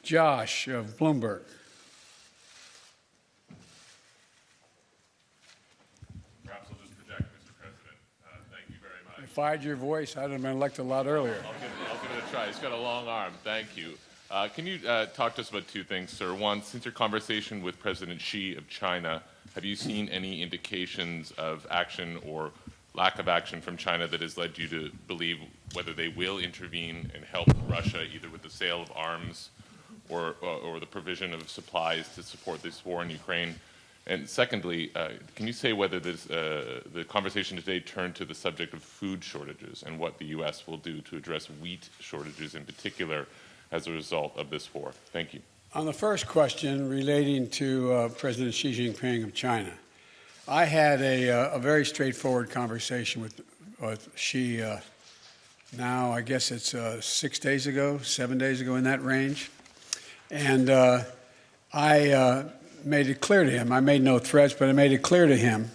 Josh of Bloomberg. Perhaps I'll just project, Mr. President. Thank you very much. If I had your voice, I'd have been elected a lot earlier. I'll give it a try. He's got a long arm. Thank you. Can you talk to us about two things, sir? One, since your conversation with President Xi of China, have you seen any indications of action or lack of action from China that has led you to believe whether they will intervene and help Russia, either with the sale of arms or the provision of supplies to support this war in Ukraine? And secondly, can you say whether the conversation today turned to the subject of food shortages and what the U.S. will do to address wheat shortages in particular as a result of this war? Thank you. On the first question relating to President Xi Jinping of China, I had a very straightforward conversation with Xi now, I guess it's 6 days ago, 7 days ago, in that range. And I made it clear to him, I made no threats, but I made it clear to him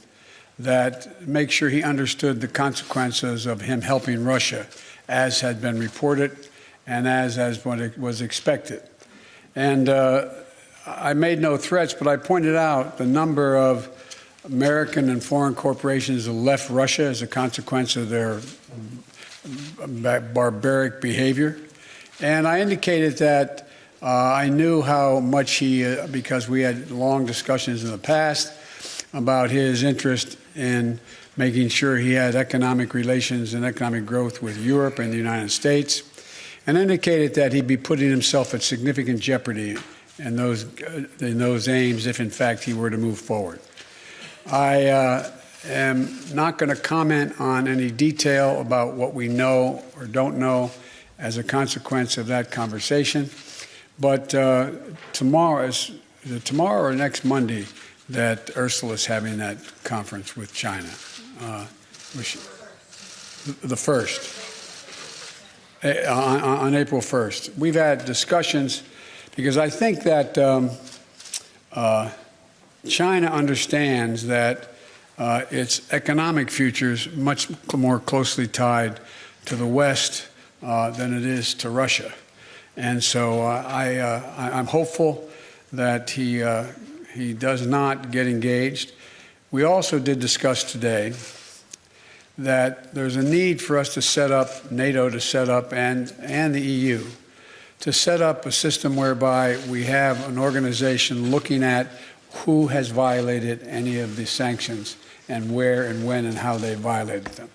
that make sure he understood the consequences of him helping Russia, as had been reported and as what it was expected. And I made no threats, but I pointed out the number of American and foreign corporations that left Russia as a consequence of their barbaric behavior. And I indicated that I knew how much he, because we had long discussions in the past about his interest in making sure he had economic relations and economic growth with Europe and the United States, and indicated that he'd be putting himself at significant jeopardy in those aims if, in fact, he were to move forward. I am not going to comment on any detail about what we know or don't know as a consequence of that conversation, but tomorrow or next Monday that Ursula is having that conference with China, the 1st. On April 1st. We've had discussions because I think that China understands that its economic future is much more closely tied to the West than it is to Russia. And so I'm hopeful that he does not get engaged. We also did discuss today that there's a need for us to set up, NATO to set up, and the EU, to set up a system whereby we have an organization looking at who has violated any of the sanctions and where and when and how they violated them.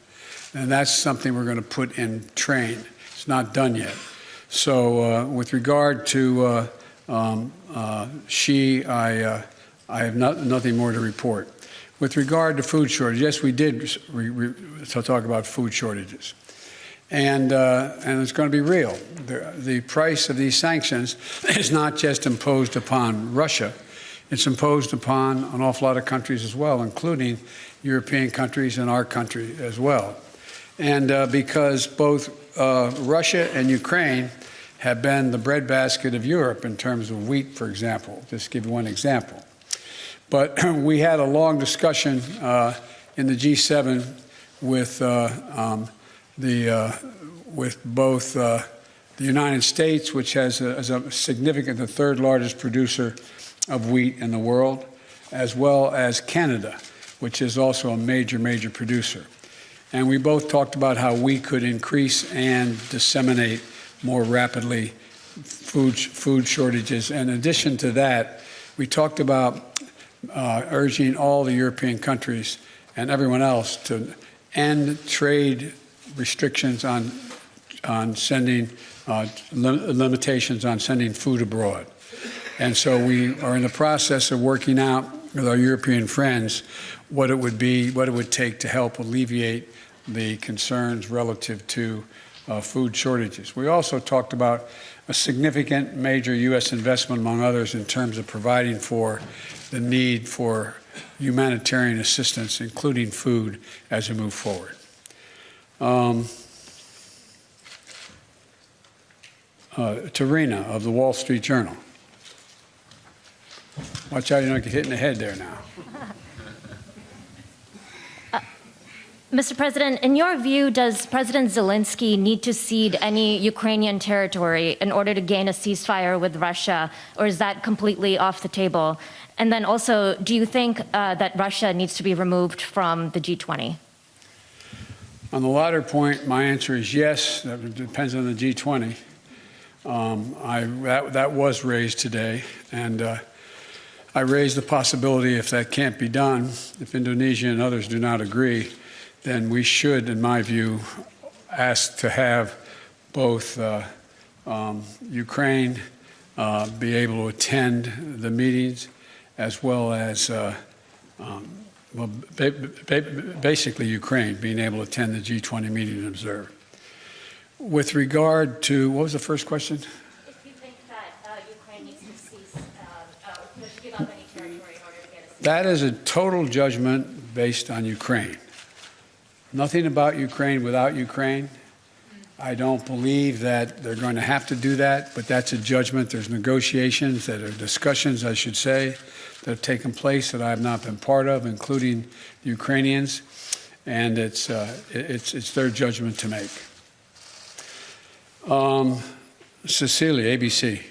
And that's something we're going to put in train. It's not done yet. So with regard to Xi, I have nothing more to report. With regard to food shortage, yes, we did talk about food shortages. And it's going to be real. The price of these sanctions is not just imposed upon Russia. It's imposed upon an awful lot of countries as well, including European countries and our country as well. And because both Russia and Ukraine have been the breadbasket of Europe in terms of wheat, for example, just to give you one example. But we had a long discussion in the G7 with both the United States, which has a significant, the third largest producer of wheat in the world, as well as Canada, which is also a major producer. And we both talked about how we could increase and disseminate more rapidly food shortages. And in addition to that, we talked about urging all the European countries and everyone else to end trade restrictions on sending limitations on sending food abroad. And so we are in the process of working out with our European friends what it would take to help alleviate the concerns relative to food shortages. We also talked about a significant major U.S. investment, among others, in terms of providing for the need for humanitarian assistance, including food, as we move forward. Tarina of the Wall Street Journal. Watch out you don't get hit in the head there now. Mr. President, in your view, does President Zelensky need to cede any Ukrainian territory in order to gain a ceasefire with Russia, or is that completely off the table? And then also, do you think that Russia needs to be removed from the G20? On the latter point, my answer is yes. That depends on the G20. That was raised today, and I raised the possibility if that can't be done, if Indonesia and others do not agree, then we should, in my view, ask to have both Ukraine be able to attend the meetings, as well as basically Ukraine being able to attend the G20 meeting and observe. With regard to, what was the first question? If you think that Ukraine needs to cease, to give up any territory in order to get a ceasefire. That is a total judgment based on Ukraine. Nothing about Ukraine without Ukraine. I don't believe that they're going to have to do that, but that's a judgment. There's negotiations, that are discussions, I should say, that have taken place that I have not been part of, including the Ukrainians, and it's their judgment to make. Cecilia, ABC.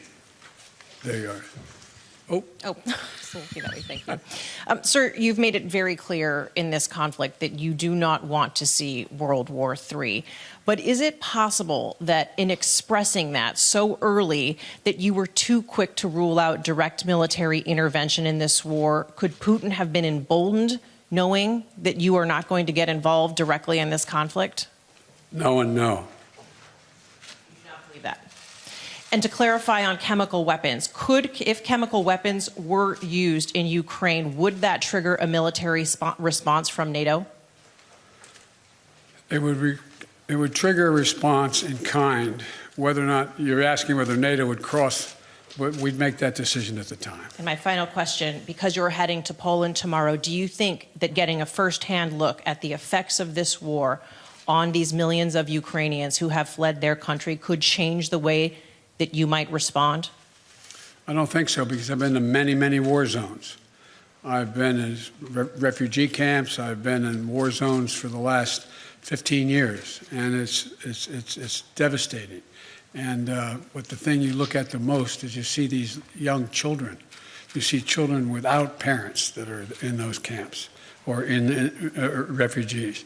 There you are. Oh, thank you. Sir, you've made it very clear in this conflict that you do not want to see World War III. But is it possible that in expressing that so early that you were too quick to rule out direct military intervention in this war? Could Putin have been emboldened knowing that you are not going to get involved directly in this conflict? No and no. That. And to clarify on chemical weapons, if chemical weapons were used in Ukraine, would that trigger a military response from NATO? It would trigger a response in kind. Whether or not you're asking whether NATO would cross, we'd make that decision at the time. And my final question, because you're heading to Poland tomorrow, do you think that getting a first-hand look at the effects of this war on these millions of Ukrainians who have fled their country could change the way that you might respond? I don't think so, because I've been to many, many war zones. I've been in refugee camps. I've been in war zones for the last 15 years, and it's devastating. And what the thing you look at the most is you see these young children. You see children without parents that are in those camps or in refugees.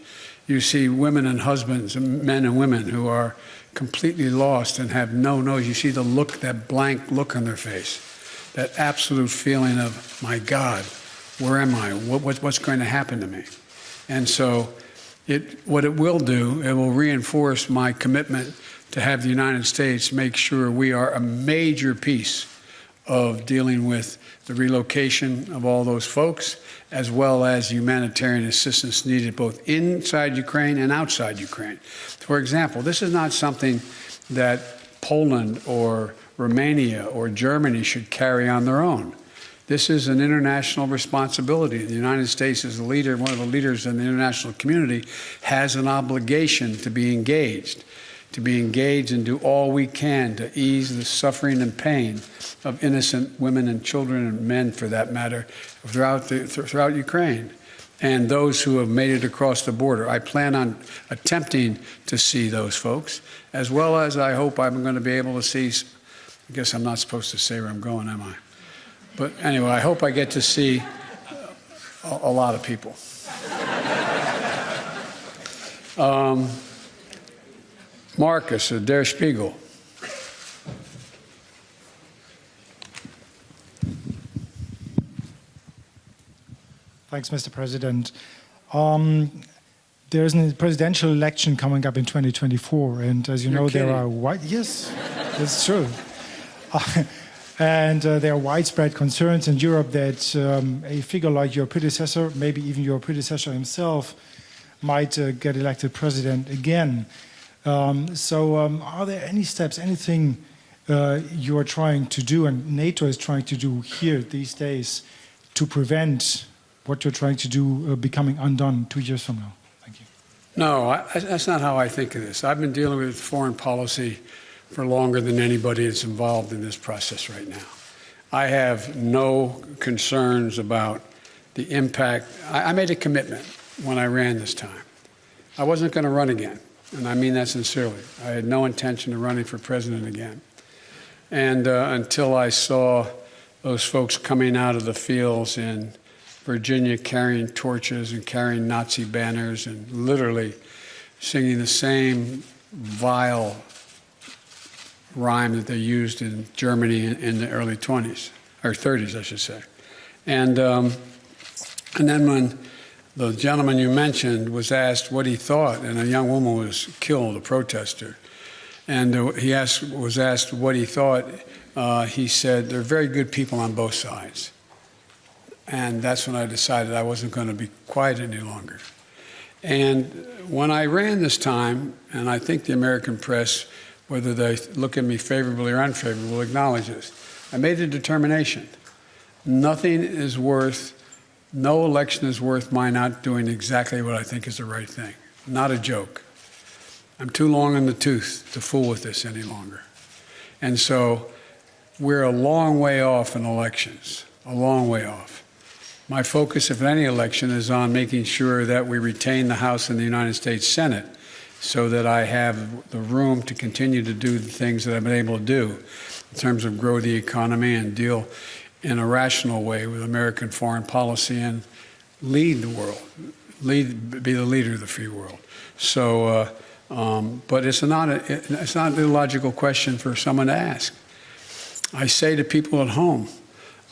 You see women and husbands, men and women who are completely lost and have no nose. You see the look, that blank look on their face, that absolute feeling of, my God, where am I? What's going to happen to me? And so what it will do, it will reinforce my commitment to have the United States make sure we are a major piece of dealing with the relocation of all those folks, as well as humanitarian assistance needed both inside Ukraine and outside Ukraine. For example, this is not something that Poland or Romania or Germany should carry on their own. This is an international responsibility. The United States, as a leader, one of the leaders in the international community, has an obligation to be engaged and do all we can to ease the suffering and pain of innocent women and children and men, for that matter, throughout Ukraine, and those who have made it across the border. I plan on attempting to see those folks, as well as I hope I'm going to be able to see, I guess I'm not supposed to say where I'm going, am I? But anyway, I hope I get to see a lot of people. Marcus, Der Spiegel. Thanks, Mr. President. There's a presidential election coming up in 2024, and as you know, kidding. there are yes, that's true. And there are widespread concerns in Europe that a figure like your predecessor, maybe even your predecessor himself, might get elected president again. Are there any steps, anything you are trying to do and NATO is trying to do here these days to prevent what you're trying to do becoming undone 2 years from now? Thank you. No, that's not how I think of this. I've been dealing with foreign policy for longer than anybody that's involved in this process right now. I have no concerns about the impact. I made a commitment when I ran this time I wasn't going to run again, and I mean that sincerely. I had no intention of running for president again. And until I saw those folks coming out of the fields in Virginia carrying torches and carrying Nazi banners and literally singing the same vile rhyme that they used in Germany in the early 20s, or 30s, I should say. And then when the gentleman you mentioned was asked what he thought, and a young woman was killed, a protester, and he was asked what he thought, he said, "They're very good people on both sides." And that's when I decided I wasn't going to be quiet any longer. And when I ran this time, and I think the American press, whether they look at me favorably or unfavorably, will acknowledge this, I made a determination. Nothing is worth, no election is worth my not doing exactly what I think is the right thing. Not a joke. I'm too long in the tooth to fool with this any longer. And so we're a long way off in elections, a long way off. My focus, if any election, is on making sure that we retain the House and the United States Senate so that I have the room to continue to do the things that I've been able to do in terms of grow the economy and deal in a rational way with American foreign policy and lead the world, be the leader of the free world. So, but it's not an illogical question for someone to ask. I say to people at home,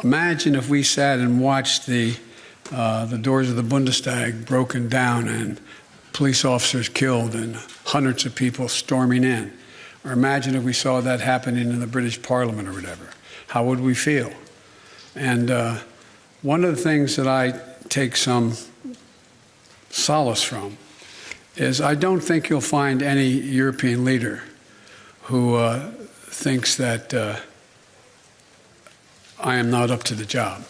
imagine if we sat and watched the doors of the Bundestag broken down and police officers killed and hundreds of people storming in. Or imagine if we saw that happening in the British Parliament or whatever. How would we feel? And one of the things that I take some solace from is I don't think you'll find any European leader who thinks that I am not up to the job.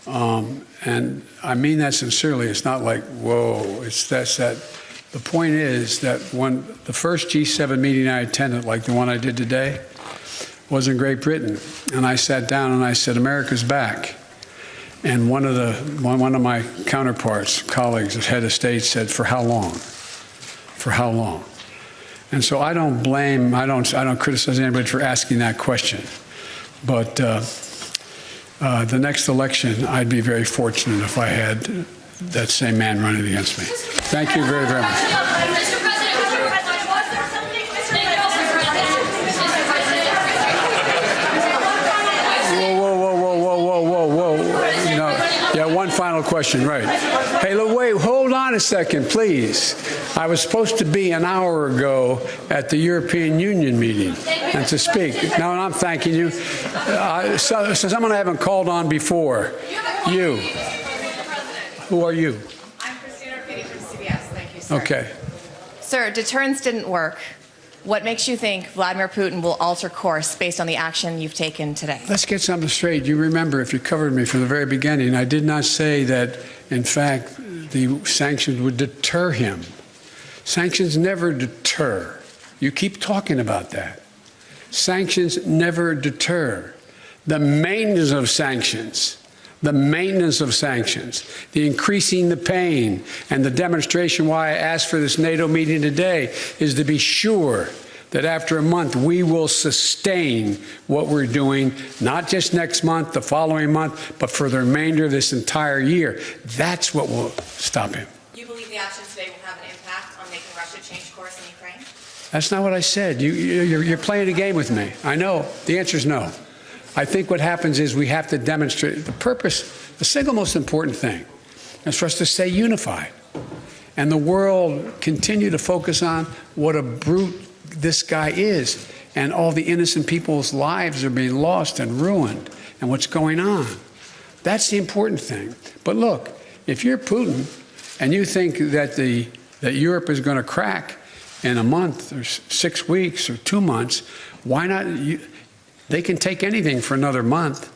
And I mean that sincerely. It's not like, whoa, it's that. The point is that when the first G7 meeting I attended, like the one I did today, was in Great Britain. And I sat down and I said, America's back. And one of my counterparts, colleagues, as head of state, said, for how long? For how long? And so I don't blame, I don't criticize anybody for asking that question. But the next election, I'd be very fortunate if I had that same man running against me. Thank you very, very much. Mr. President, was there something, Whoa. No. Yeah, one final question, right. Hey, look, wait, hold on a second, please. I was supposed to be an hour ago at the European Union meeting and to speak. No, I'm thanking you. So someone I haven't called on before. You. Who are you? I'm Christina Arcady from CBS. Thank you, sir. Okay. Sir, deterrence didn't work. What makes you think Vladimir Putin will alter course based on the action you've taken today? Let's get something straight. You remember, if you covered me from the very beginning, I did not say that, in fact, the sanctions would deter him. Sanctions never deter. You keep talking about that. Sanctions never deter. The maintenance of sanctions, the increasing the pain, and the demonstration why I asked for this NATO meeting today is to be sure that after a month we will sustain what we're doing, not just next month, the following month, but for the remainder of this entire year. That's what will stop him. You believe the action today will have an impact on making Russia change course in Ukraine? That's not what I said. You're playing a game with me. I know. The answer is no. I think what happens is we have to demonstrate the purpose. The single most important thing is for us to stay unified. And the world continue to focus on what a brute this guy is. And all the innocent people's lives are being lost and ruined and what's going on. That's the important thing. But look, if you're Putin and you think that that Europe is going to crack in a month or 6 weeks or 2 months, why not? They can take anything for another month,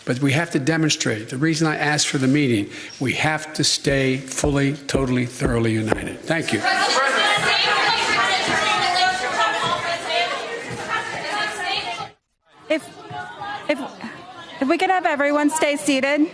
but we have to demonstrate. The reason I asked for the meeting, we have to stay fully, totally, thoroughly united. Thank you. If we could have everyone stay seated.